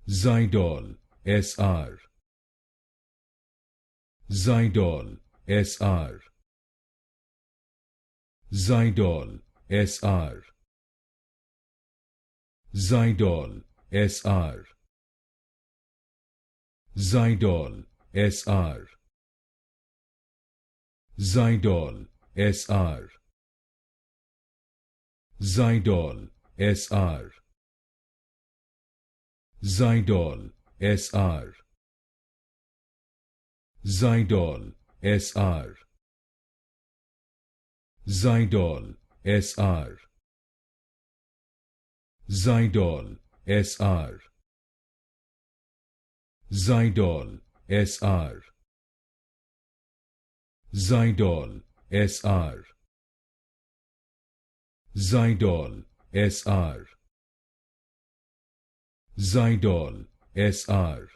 Zydol SR, Zydol SR, Zydol SR, Zydol SR, Zydol SR, Zydol SR, Zydol SR, Zydol SR, Zydol SR, Zydol SR, Zydol SR, Zydol SR, Zydol SR, Zydol SR, Zydol SR,